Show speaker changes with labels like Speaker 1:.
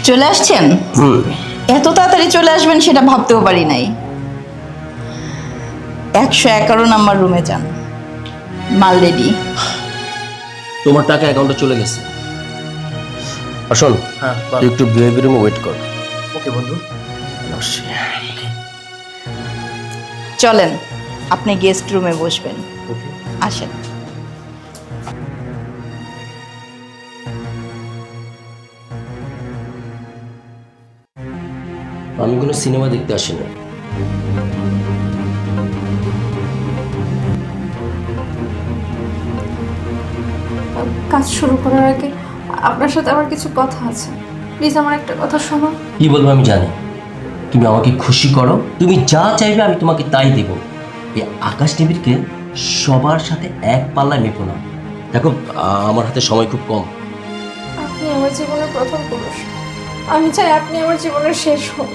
Speaker 1: চলে আসছেন? এত তাড়াতাড়ি চলে আসবেন সেটা ভাবতেও পারি নাই। 111 নাম্বার রুমে যান, মাল রেডি।
Speaker 2: তোমার টাকা অ্যাকাউন্টে চলে গেছে। আর শোন, তুই একটু ভিআইপি রুমে ওয়েট কর।
Speaker 3: ওকে বন্ধু।
Speaker 1: চলেন, আপনি গেস্ট রুমে বসবেন। আসেন।
Speaker 2: আমি কোনো সিনেমা দেখতে আসিনি।
Speaker 4: কাজ শুরু করার আগে আপনার সাথে আমার কিছু কথা আছে, প্লিজ আমার একটা কথা শোনো।
Speaker 2: কি বলবো আমি জানি। তুমি আমাকে খুশি করো, তুমি যা চাইবে আমি তোমাকে তাই দেব। এই আকাশ টিভিকে সবার সাথে এক পাল্লায় মেপো না। দেখো, আমার হাতে সময় খুব কম।
Speaker 4: আপনি আমার জীবনের প্রথম পুরুষ, আমি চাই আপনি আমার জীবনের শেষ হোক।